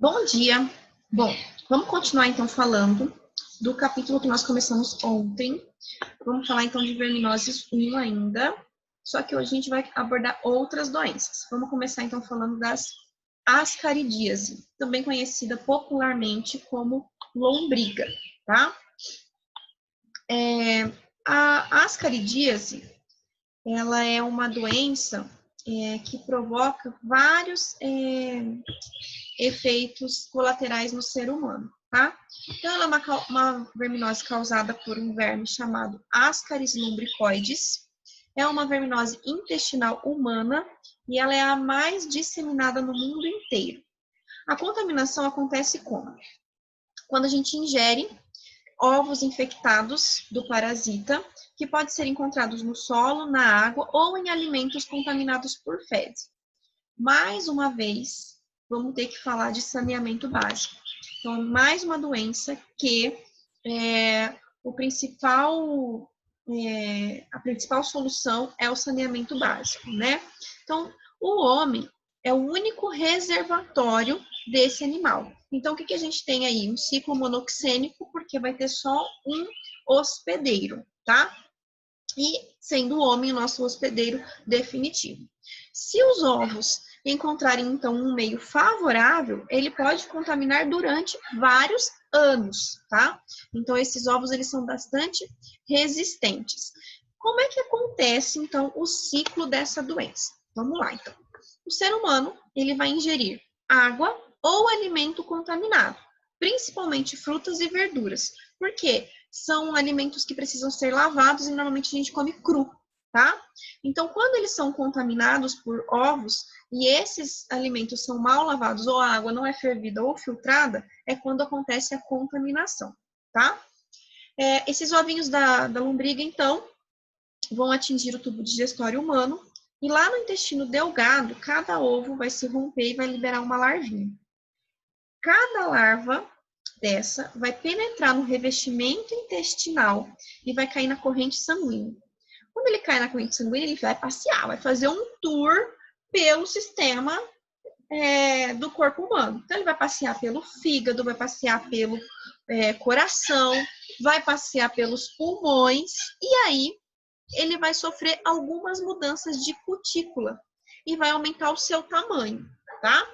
Bom dia! Bom, vamos continuar então falando do capítulo que nós começamos ontem. Vamos falar então de verminoses 1 ainda, só que hoje a gente vai abordar outras doenças. Vamos começar então falando das ascaridíase, também conhecida popularmente como lombriga, tá? A ascaridíase, ela é uma doença que provoca vários efeitos colaterais no ser humano, tá? Então, ela é uma verminose causada por um verme chamado Ascaris lumbricoides. É uma verminose intestinal humana e ela é a mais disseminada no mundo inteiro. A contaminação acontece como? Quando a gente ingere ovos infectados do parasita, que pode ser encontrados no solo, na água ou em alimentos contaminados por fezes. Mais uma vez, vamos ter que falar de saneamento básico. Então, mais uma doença que a principal solução é o saneamento básico, né? Então, o homem é o único reservatório desse animal. Então, o que a gente tem aí? Um ciclo monoxênico, porque vai ter só um hospedeiro, tá? E sendo o homem o nosso hospedeiro definitivo. Se os ovos encontrarem, então, um meio favorável, ele pode contaminar durante vários anos, tá? Então, esses ovos, eles são bastante resistentes. Como é que acontece, então, o ciclo dessa doença? Vamos lá, então. O ser humano, ele vai ingerir água ou alimento contaminado, principalmente frutas e verduras. Por quê? São alimentos que precisam ser lavados e normalmente a gente come cru, tá? Então, quando eles são contaminados por ovos e esses alimentos são mal lavados ou a água não é fervida ou filtrada, é quando acontece a contaminação, tá? Esses ovinhos da lombriga, então, vão atingir o tubo digestório humano e lá no intestino delgado, cada ovo vai se romper e vai liberar uma larvinha. Cada larva dessa vai penetrar no revestimento intestinal e vai cair na corrente sanguínea. Quando ele cai na corrente sanguínea, ele vai passear, vai fazer um tour pelo sistema do corpo humano. Então, ele vai passear pelo fígado, vai passear pelo coração, vai passear pelos pulmões e aí ele vai sofrer algumas mudanças de cutícula e vai aumentar o seu tamanho, tá?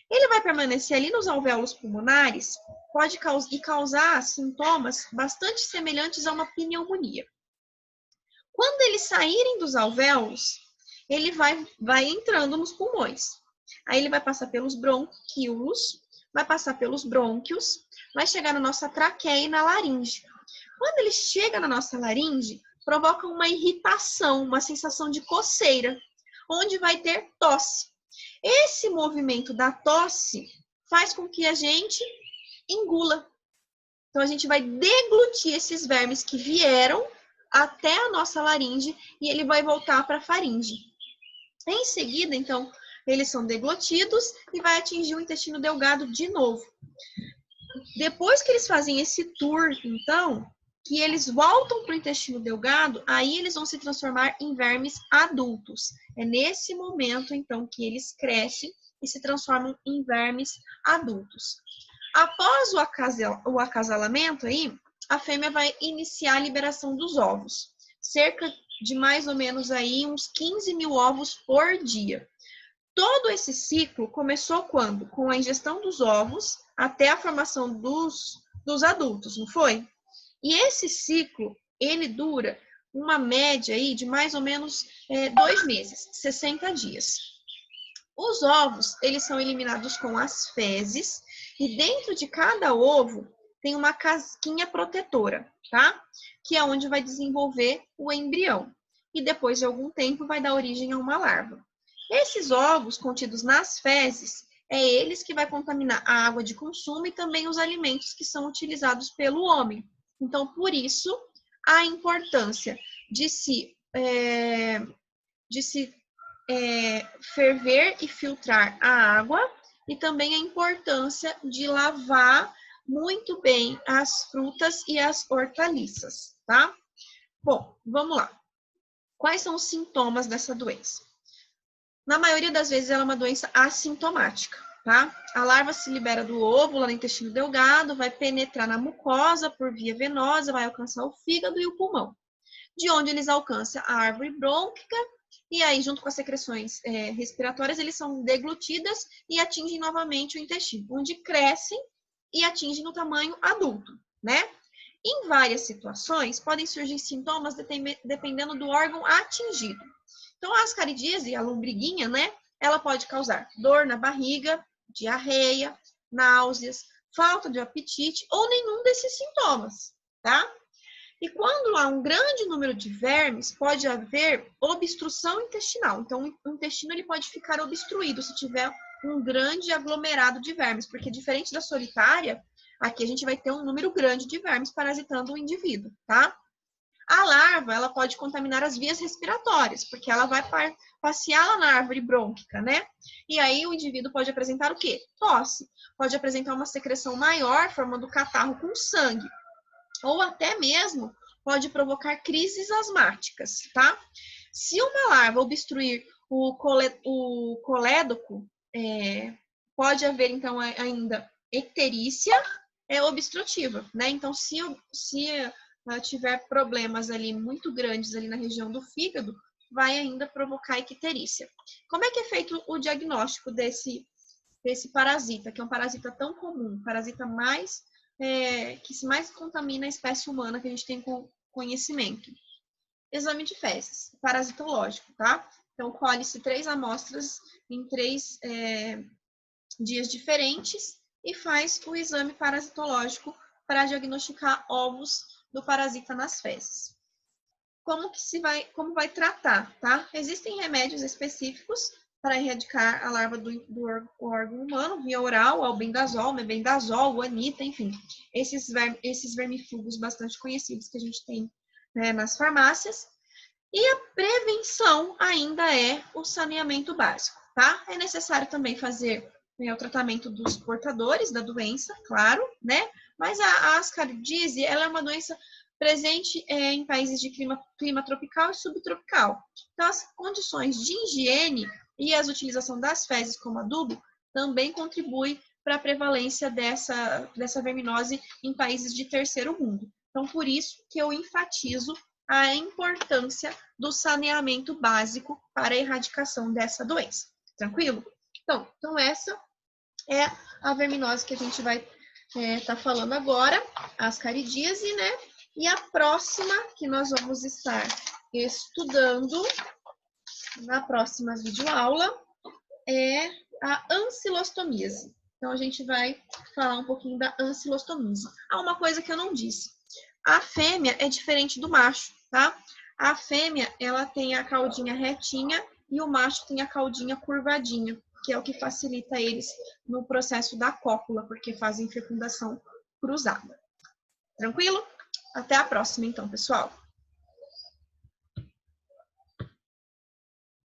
Ele vai permanecer ali nos alvéolos pulmonares, pode causar sintomas bastante semelhantes a uma pneumonia. Quando eles saírem dos alvéolos, ele vai entrando nos pulmões. Aí ele vai passar pelos bronquíolos, vai passar pelos brônquios, vai chegar na nossa traqueia e na laringe. Quando ele chega na nossa laringe, provoca uma irritação, uma sensação de coceira, onde vai ter tosse. Esse movimento da tosse faz com que a gente engula. Então, a gente vai deglutir esses vermes que vieram até a nossa laringe e ele vai voltar para a faringe. Em seguida, então, eles são deglutidos e vai atingir o intestino delgado de novo. Depois que eles fazem esse tour, então, que eles voltam para o intestino delgado, aí eles vão se transformar em vermes adultos. É nesse momento, então, que eles crescem e se transformam em vermes adultos. Após o acasalamento, aí, a fêmea vai iniciar a liberação dos ovos. Cerca de mais ou menos aí uns 15 mil ovos por dia. Todo esse ciclo começou quando? Com a ingestão dos ovos até a formação dos adultos, não foi? E esse ciclo, ele dura uma média aí de mais ou menos 2 meses, 60 dias. Os ovos, eles são eliminados com as fezes e dentro de cada ovo tem uma casquinha protetora, tá? Que é onde vai desenvolver o embrião. E depois de algum tempo vai dar origem a uma larva. Esses ovos contidos nas fezes, é eles que vai contaminar a água de consumo e também os alimentos que são utilizados pelo homem. Então, por isso, a importância de se ferver e filtrar a água e também a importância de lavar muito bem as frutas e as hortaliças, tá? Bom, vamos lá. Quais são os sintomas dessa doença? Na maioria das vezes, ela é uma doença assintomática. tá? A larva se libera do ovo lá no intestino delgado, vai penetrar na mucosa por via venosa, vai alcançar o fígado e o pulmão, de onde eles alcançam a árvore brônquica, e aí, junto com as secreções respiratórias, eles são deglutidas e atingem novamente o intestino, onde crescem e atingem o tamanho adulto, né? Em várias situações, podem surgir sintomas dependendo do órgão atingido. Então, a ascaridíase, a lombriguinha, né? Ela pode causar dor na barriga, diarreia, náuseas, falta de apetite ou nenhum desses sintomas, tá? E quando há um grande número de vermes, pode haver obstrução intestinal. Então, o intestino ele pode ficar obstruído se tiver um grande aglomerado de vermes, porque diferente da solitária, aqui a gente vai ter um número grande de vermes parasitando o indivíduo, tá? A larva, ela pode contaminar as vias respiratórias, porque ela vai passear lá na árvore brônquica, né? E aí o indivíduo pode apresentar o quê? Tosse. Pode apresentar uma secreção maior, formando catarro com sangue. Ou até mesmo pode provocar crises asmáticas, tá? Se uma larva obstruir o colédoco, pode haver, então, ainda icterícia obstrutiva, né? Então, se tiver problemas ali muito grandes ali na região do fígado, vai ainda provocar icterícia. Como é que é feito o diagnóstico desse parasita, que é um parasita tão comum, parasita que mais contamina a espécie humana que a gente tem conhecimento? Exame de fezes, parasitológico, tá? Então, colhe-se 3 amostras em 3 dias diferentes e faz o exame parasitológico para diagnosticar ovos do parasita nas fezes. Como vai tratar, tá? Existem remédios específicos para erradicar a larva do órgão humano, via oral, albendazol, mebendazol, anita, enfim, esses vermífugos bastante conhecidos que a gente tem, né, nas farmácias. E a prevenção ainda é o saneamento básico, tá? É necessário também fazer, né, o tratamento dos portadores da doença, claro, né? Mas a ascaridíase, ela é uma doença presente em países de clima tropical e subtropical. Então, as condições de higiene e a utilização das fezes como adubo também contribui para a prevalência dessa verminose em países de terceiro mundo. Então, por isso que eu enfatizo a importância do saneamento básico para a erradicação dessa doença. Tranquilo? Então essa é a verminose que a gente vai estar falando agora, a ascaridíase, né? E a próxima que nós vamos estar estudando na próxima videoaula é a ancilostomíase. Então, a gente vai falar um pouquinho da ancilostomíase. Uma coisa que eu não disse. A fêmea é diferente do macho, tá? A fêmea, ela tem a caudinha retinha e o macho tem a caudinha curvadinha, que é o que facilita eles no processo da cópula, porque fazem fecundação cruzada. Tranquilo? Até a próxima, então, pessoal.